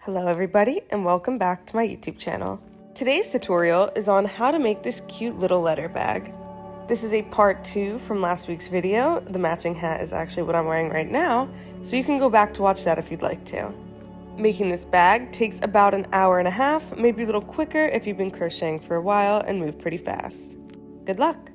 Hello everybody and welcome back to my YouTube channel. Today's tutorial is on how to make this cute little letter bag. This is a part 2 from last week's video. The matching hat is actually what I'm wearing right now, so you can go back to watch that if you'd like to. Making this bag takes about an hour and a half, maybe a little quicker if you've been crocheting for a while and move pretty fast. Good luck!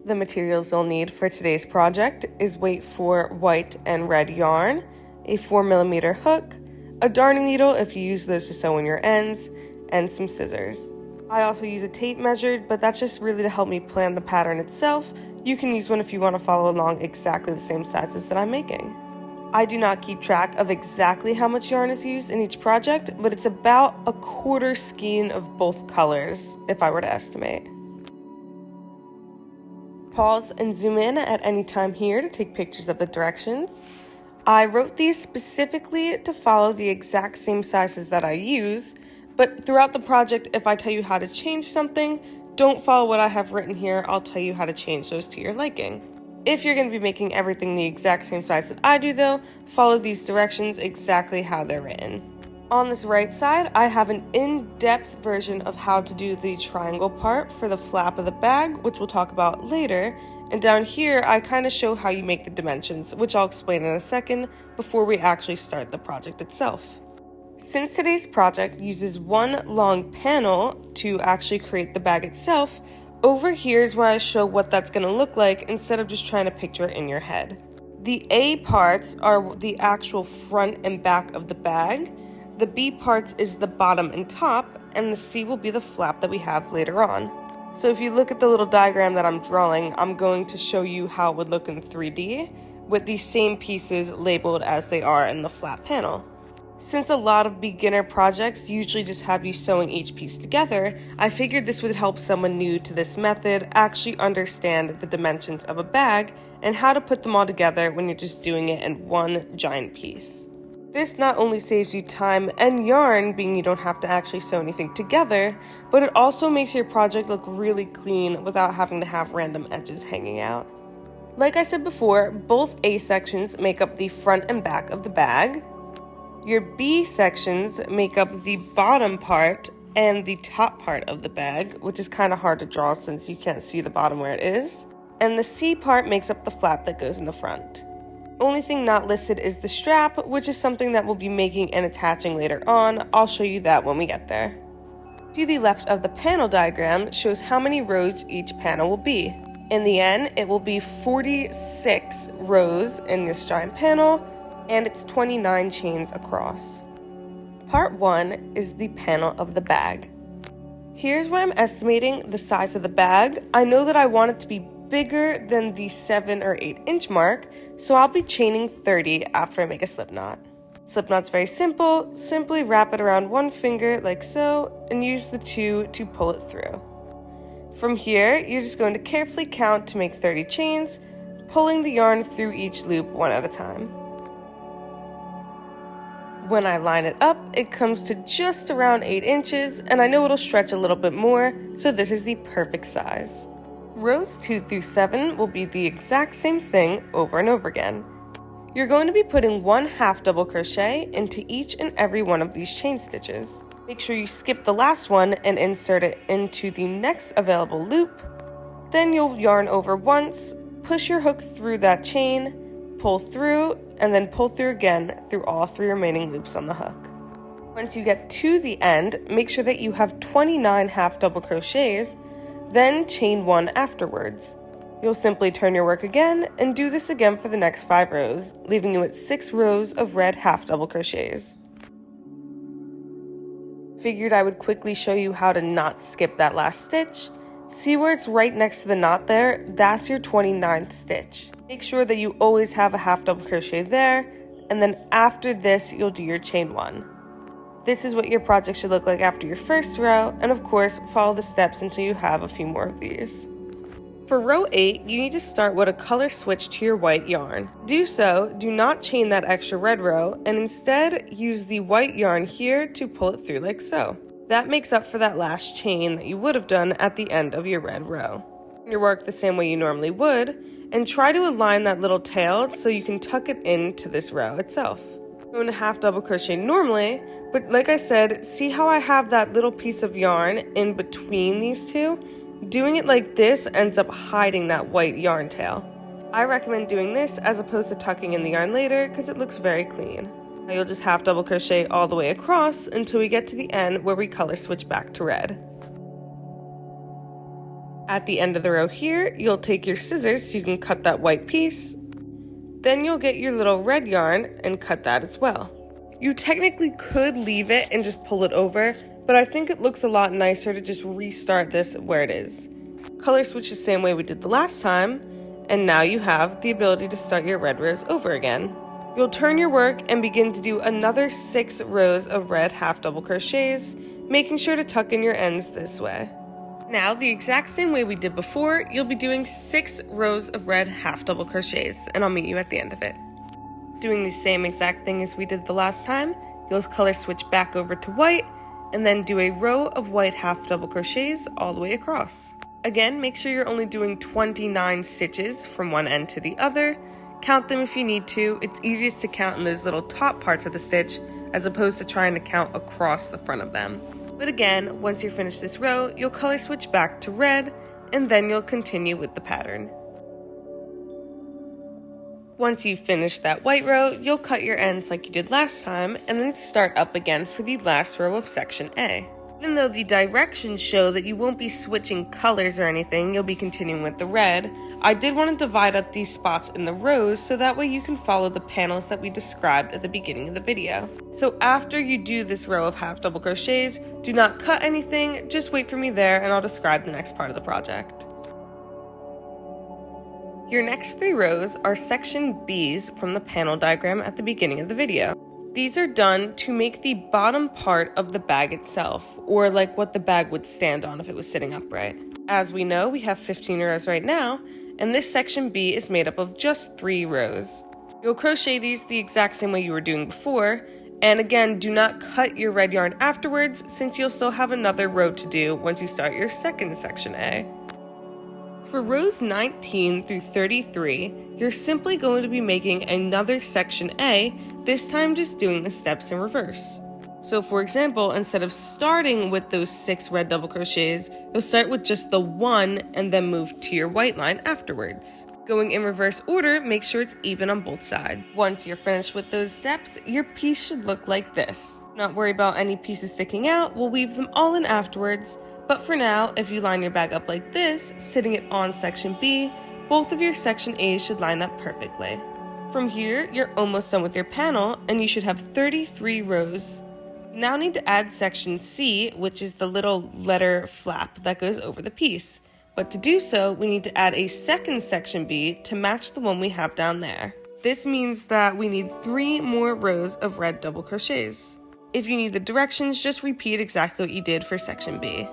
The materials you'll need for today's project is weight for white and red yarn, a 4mm hook, a darning needle if you use those to sew in your ends, and some scissors. I also use a tape measure, but that's just really to help me plan the pattern itself. You can use one if you want to follow along exactly the same sizes that I'm making. I do not keep track of exactly how much yarn is used in each project, but it's about a quarter skein of both colors if I were to estimate. Pause and zoom in at any time here to take pictures of the directions. I wrote these specifically to follow the exact same sizes that I use, but throughout the project, if I tell you how to change something, don't follow what I have written here. I'll tell you how to change those to your liking. If you're going to be making everything the exact same size that I do though, follow these directions exactly how they're written. On this right side, I have an in-depth version of how to do the triangle part for the flap of the bag, which we'll talk about later. And down here, I kind of show how you make the dimensions, which I'll explain in a second before we actually start the project itself. Since today's project uses one long panel to actually create the bag itself, over here is where I show what that's going to look like instead of just trying to picture it in your head. The A parts are the actual front and back of the bag, the B parts is the bottom and top, and the C will be the flap that we have later on. So if you look at the little diagram that I'm drawing, I'm going to show you how it would look in 3D with these same pieces labeled as they are in the flap panel. Since a lot of beginner projects usually just have you sewing each piece together, I figured this would help someone new to this method actually understand the dimensions of a bag and how to put them all together when you're just doing it in one giant piece. This not only saves you time and yarn, being you don't have to actually sew anything together, but it also makes your project look really clean without having to have random edges hanging out. Like I said before, both A sections make up the front and back of the bag. Your B sections make up the bottom part and the top part of the bag, which is kind of hard to draw since you can't see the bottom where it is. And the C part makes up the flap that goes in the front. Only thing not listed is the strap, which is something that we'll be making and attaching later on. I'll show you that when we get there. To the left of the panel diagram shows how many rows each panel will be. In the end, it will be 46 rows in this giant panel, and it's 29 chains across. Part 1 is the panel of the bag. Here's where I'm estimating the size of the bag. I know that I want it to be bigger than the 7 or 8 inch mark, so I'll be chaining 30 after I make a slip knot. Slip knot's very simple. Simply wrap it around one finger like so and use the 2 to pull it through. From here, you're just going to carefully count to make 30 chains, pulling the yarn through each loop one at a time. When I line it up, it comes to just around 8 inches, and I know it'll stretch a little bit more, so this is the perfect size. Rows 2 through 7 will be the exact same thing over and over again. You're going to be putting 1 half double crochet into each and every one of these chain stitches. Make sure you skip the last one and insert it into the next available loop. Then you'll yarn over once, push your hook through that chain, pull through, and then pull through again through all 3 remaining loops on the hook. Once you get to the end, make sure that you have 29 half double crochets, then chain 1 afterwards. You'll simply turn your work again and do this again for the next 5 rows, leaving you with 6 rows of red half double crochets. Figured I would quickly show you how to not skip that last stitch. See where it's right next to the knot there? That's your 29th stitch. Make sure that you always have a half double crochet there, and then after this you'll do your chain 1. This is what your project should look like after your first row, and of course, follow the steps until you have a few more of these. For row 8, you need to start with a color switch to your white yarn. Do so, do not chain that extra red row, and instead use the white yarn here to pull it through like so. That makes up for that last chain that you would have done at the end of your red row. Your work the same way you normally would, and try to align that little tail so you can tuck it into this row itself. I'm going to half double crochet normally, but like I said, see how I have that little piece of yarn in between these two? Doing it like this ends up hiding that white yarn tail. I recommend doing this as opposed to tucking in the yarn later because it looks very clean. Now you'll just half double crochet all the way across until we get to the end where we color switch back to red. At the end of the row here, you'll take your scissors so you can cut that white piece. Then you'll get your little red yarn and cut that as well. You technically could leave it and just pull it over, but I think it looks a lot nicer to just restart this where it is. Color switch the same way we did the last time, and now you have the ability to start your red rows over again. You'll turn your work and begin to do another 6 rows of red half double crochets, making sure to tuck in your ends this way. Now, the exact same way we did before, you'll be doing 6 rows of red half double crochets, and I'll meet you at the end of it. Doing the same exact thing as we did the last time, you'll color switch back over to white, and then do a row of white half double crochets all the way across. Again, make sure you're only doing 29 stitches from one end to the other. Count them if you need to. It's easiest to count in those little top parts of the stitch as opposed to trying to count across the front of them. But again, once you finish this row, you'll color switch back to red, and then you'll continue with the pattern. Once you've finished that white row, you'll cut your ends like you did last time, and then start up again for the last row of section A. Even though the directions show that you won't be switching colors or anything, you'll be continuing with the red, I did want to divide up these spots in the rows so that way you can follow the panels that we described at the beginning of the video. So after you do this row of half double crochets, do not cut anything, just wait for me there and I'll describe the next part of the project. Your next 3 rows are section Bs from the panel diagram at the beginning of the video. These are done to make the bottom part of the bag itself, or like what the bag would stand on if it was sitting upright. As we know, we have 15 rows right now, and this section B is made up of just 3 rows. You'll crochet these the exact same way you were doing before, and again, do not cut your red yarn afterwards since you'll still have another row to do once you start your second section A. For rows 19 through 33, you're simply going to be making another section A, this time just doing the steps in reverse. So for example, instead of starting with those 6 red double crochets, you'll start with just the 1 and then move to your white line afterwards. Going in reverse order, make sure it's even on both sides. Once you're finished with those steps, your piece should look like this. Not worry about any pieces sticking out, we'll weave them all in afterwards. But for now, if you line your bag up like this, sitting it on section B, both of your section A's should line up perfectly. From here, you're almost done with your panel, and you should have 33 rows. You now need to add section C, which is the little letter flap that goes over the piece. But to do so, we need to add a second section B to match the one we have down there. This means that we need 3 more rows of red double crochets. If you need the directions, just repeat exactly what you did for section B.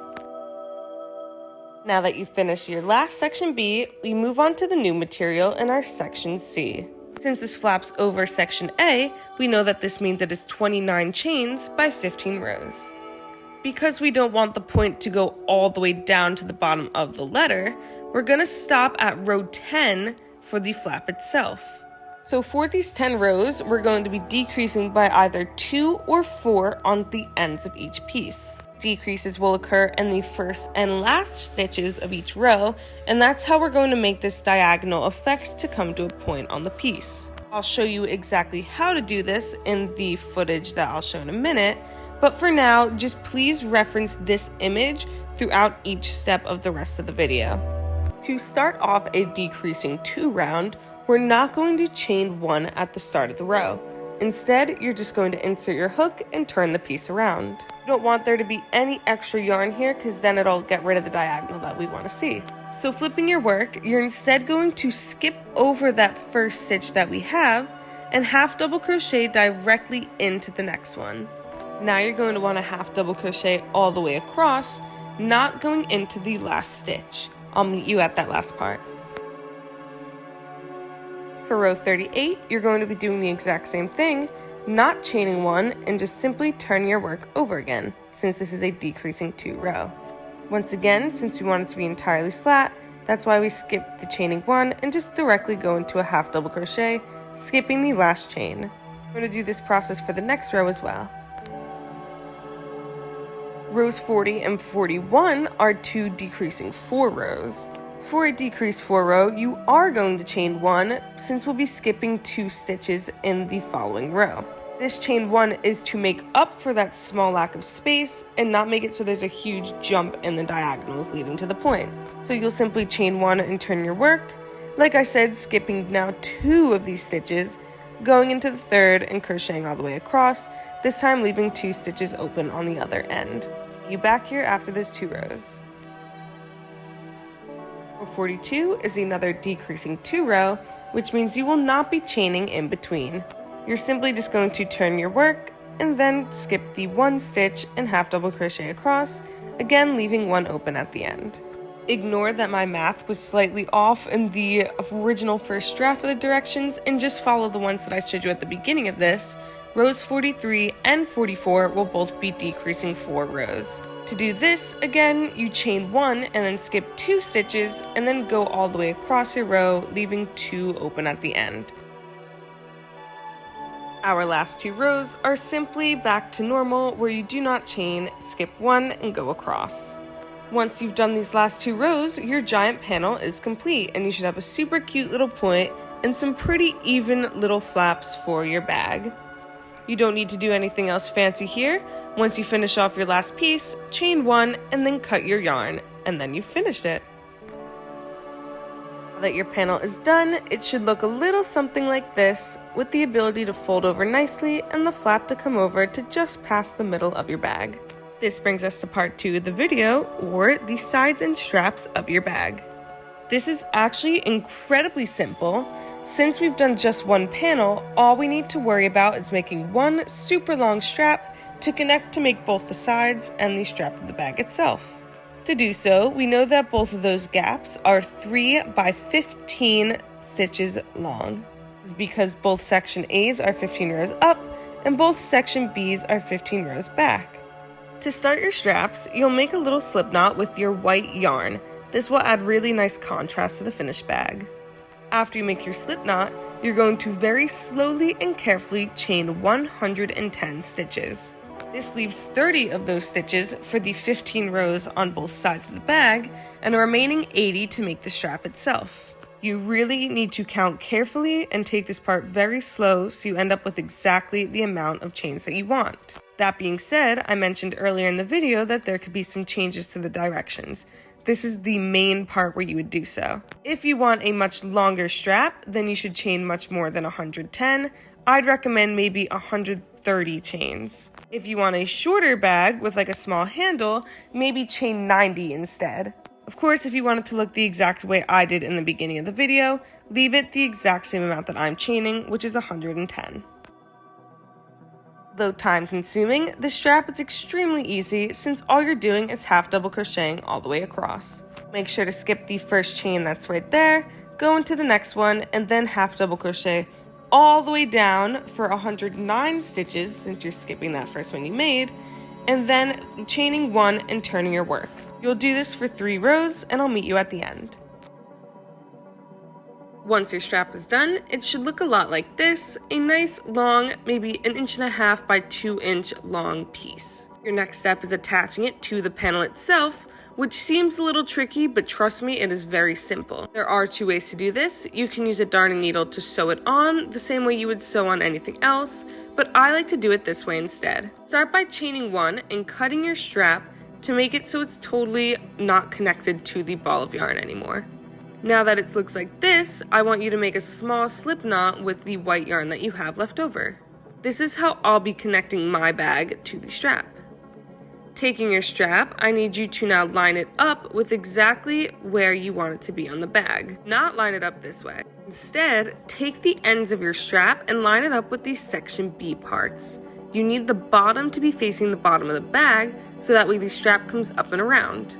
Now that you've finished your last section B, we move on to the new material in our section C. Since this flaps over section A, we know that this means it is 29 chains by 15 rows. Because we don't want the point to go all the way down to the bottom of the letter, we're going to stop at row 10 for the flap itself. So for these 10 rows, we're going to be decreasing by either 2 or 4 on the ends of each piece. Decreases will occur in the first and last stitches of each row, and that's how we're going to make this diagonal effect to come to a point on the piece. I'll show you exactly how to do this in the footage that I'll show in a minute, but for now, just please reference this image throughout each step of the rest of the video. To start off a decreasing 2 round, we're not going to chain 1 at the start of the row. Instead, you're just going to insert your hook and turn the piece around. You don't want there to be any extra yarn here because then it'll get rid of the diagonal that we want to see. So flipping your work, you're instead going to skip over that first stitch that we have and half double crochet directly into the next one. Now you're going to want to half double crochet all the way across, not going into the last stitch. I'll meet you at that last part. For row 38, you're going to be doing the exact same thing, not chaining 1, and just simply turn your work over again, since this is a decreasing 2 row. Once again, since we want it to be entirely flat, that's why we skip the chaining 1 and just directly go into a half double crochet, skipping the last chain. I'm going to do this process for the next row as well. Rows 40 and 41 are 2 decreasing 4 rows. For a decreased 4 row, you are going to chain 1 since we'll be skipping 2 stitches in the following row. This chain 1 is to make up for that small lack of space and not make it so there's a huge jump in the diagonals leading to the point. So you'll simply chain 1 and turn your work. Like I said, skipping now 2 of these stitches, going into the third and crocheting all the way across, this time leaving 2 stitches open on the other end. You back here after those 2 rows. Row 42 is another decreasing 2 row, which means you will not be chaining in between. You're simply just going to turn your work and then skip the 1 stitch and half double crochet across, again leaving 1 open at the end. Ignore that my math was slightly off in the original first draft of the directions and just follow the ones that I showed you at the beginning of this. Rows 43 and 44 will both be decreasing 4 rows. To do this, again, you chain 1 and then skip 2 stitches and then go all the way across your row, leaving 2 open at the end. Our last 2 rows are simply back to normal where you do not chain, skip 1 and go across. Once you've done these last 2 rows, your giant panel is complete and you should have a super cute little point and some pretty even little flaps for your bag. You don't need to do anything else fancy here. Once you finish off your last piece, chain 1 and then cut your yarn, and then you've finished it. Now that your panel is done, it should look a little something like this, with the ability to fold over nicely and the flap to come over to just past the middle of your bag. This brings us to part 2 of the video, or the sides and straps of your bag. This is actually incredibly simple. Since we've done just 1 panel, all we need to worry about is making 1 super long strap to connect to make both the sides and the strap of the bag itself. To do so, we know that both of those gaps are 3 by 15 stitches long. This is because both section A's are 15 rows up and both section B's are 15 rows back. To start your straps, you'll make a little slip knot with your white yarn. This will add really nice contrast to the finished bag. After you make your slip knot, you're going to very slowly and carefully chain 110 stitches. This leaves 30 of those stitches for the 15 rows on both sides of the bag, and the remaining 80 to make the strap itself. You really need to count carefully and take this part very slow so you end up with exactly the amount of chains that you want. That being said, I mentioned earlier in the video that there could be some changes to the directions. This is the main part where you would do so. If you want a much longer strap, then you should chain much more than 110. I'd recommend maybe 130 chains. If you want a shorter bag with like a small handle, maybe chain 90 instead. Of course, if you want it to look the exact way I did in the beginning of the video, leave it the exact same amount that I'm chaining, which is 110. Though time consuming, the strap is extremely easy since all you're doing is half double crocheting all the way across. Make sure to skip the first chain that's right there, go into the next one, and then half double crochet all the way down for 109 stitches since you're skipping that first one you made, and then chaining 1 and turning your work. You'll do this for 3 rows and I'll meet you at the end. Once your strap is done, it should look a lot like this, a nice long, maybe 1.5 inch by 2 inch long piece. Your next step is attaching it to the panel itself, which seems a little tricky, but trust me, it is very simple. There are 2 ways to do this. You can use a darning needle to sew it on, the same way you would sew on anything else, but I like to do it this way instead. Start by chaining 1 and cutting your strap to make it so it's totally not connected to the ball of yarn anymore. Now that it looks like this, I want you to make a small slip knot with the white yarn that you have left over. This is how I'll be connecting my bag to the strap. Taking your strap, I need you to now line it up with exactly where you want it to be on the bag. Not line it up this way. Instead, take the ends of your strap and line it up with these section B parts. You need the bottom to be facing the bottom of the bag so that way the strap comes up and around.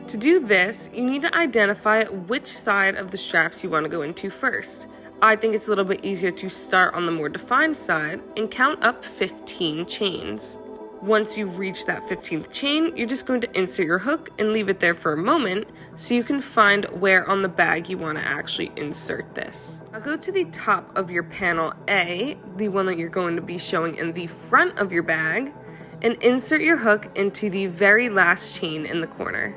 To do this, you need to identify which side of the straps you want to go into first. I think it's a little bit easier to start on the more defined side and count up 15 chains. Once you reach that 15th chain, you're just going to insert your hook and leave it there for a moment so you can find where on the bag you want to actually insert this. Now go to the top of your panel A, the one that you're going to be showing in the front of your bag, and insert your hook into the very last chain in the corner.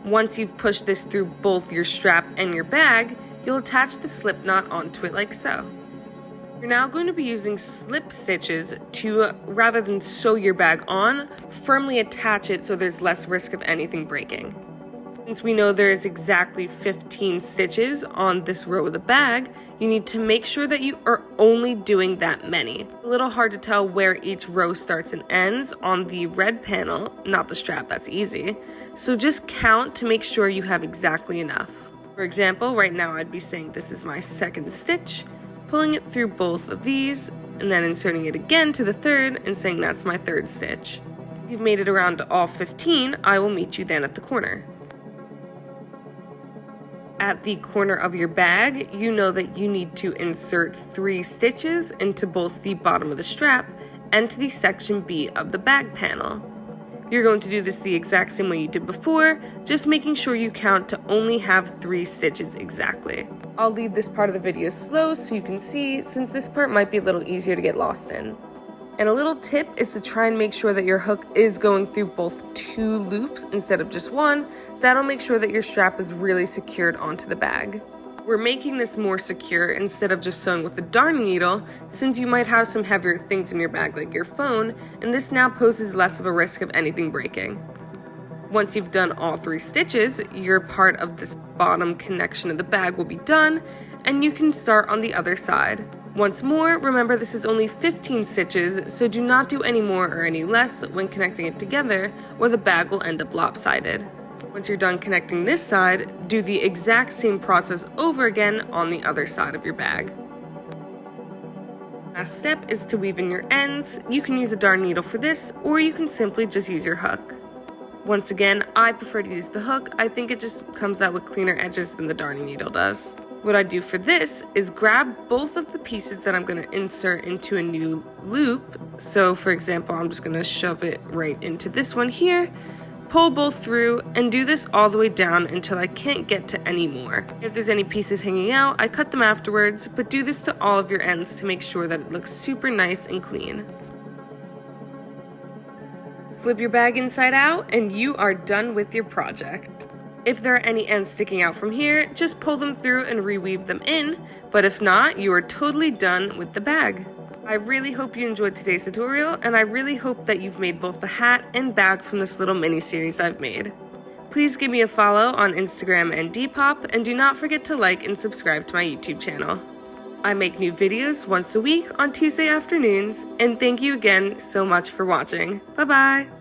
Once you've pushed this through both your strap and your bag, you'll attach the slip knot onto it like so. You're now going to be using slip stitches to, rather than sew your bag on, firmly attach it so there's less risk of anything breaking. Since we know there is exactly 15 stitches on this row of the bag, you need to make sure that you are only doing that many. A little hard to tell where each row starts and ends on the red panel, not the strap, that's easy. So just count to make sure you have exactly enough. For example, right now I'd be saying this is my second stitch, pulling it through both of these, and then inserting it again to the third and saying that's my third stitch. If you've made it around to all 15, I will meet you then at the corner. At the corner of your bag, you know that you need to insert 3 stitches into both the bottom of the strap and to the section B of the bag panel. You're going to do this the exact same way you did before, just making sure you count to only have 3 stitches exactly. I'll leave this part of the video slow so you can see, since this part might be a little easier to get lost in. And a little tip is to try and make sure that your hook is going through both 2 loops instead of just one. That'll make sure that your strap is really secured onto the bag. We're making this more secure instead of just sewing with a darning needle, since you might have some heavier things in your bag like your phone, and this now poses less of a risk of anything breaking. Once you've done all 3 stitches, your part of this bottom connection of the bag will be done, and you can start on the other side. Once more, remember this is only 15 stitches, so do not do any more or any less when connecting it together, or the bag will end up lopsided. Once you're done connecting this side, do the exact same process over again on the other side of your bag. Last step is to weave in your ends. You can use a darning needle for this, or you can simply just use your hook. Once again, I prefer to use the hook. I think it just comes out with cleaner edges than the darning needle does. What I do for this is grab both of the pieces that I'm going to insert into a new loop. So for example, I'm just going to shove it right into this one here, pull both through, and do this all the way down until I can't get to any more. If there's any pieces hanging out, I cut them afterwards, but do this to all of your ends to make sure that it looks super nice and clean. Flip your bag inside out and you are done with your project. If there are any ends sticking out from here, just pull them through and reweave them in, but if not, you are totally done with the bag. I really hope you enjoyed today's tutorial, and I really hope that you've made both the hat and bag from this little mini series I've made. Please give me a follow on Instagram and Depop, and do not forget to like and subscribe to my YouTube channel. I make new videos once a week on Tuesday afternoons, and thank you again so much for watching. Bye bye!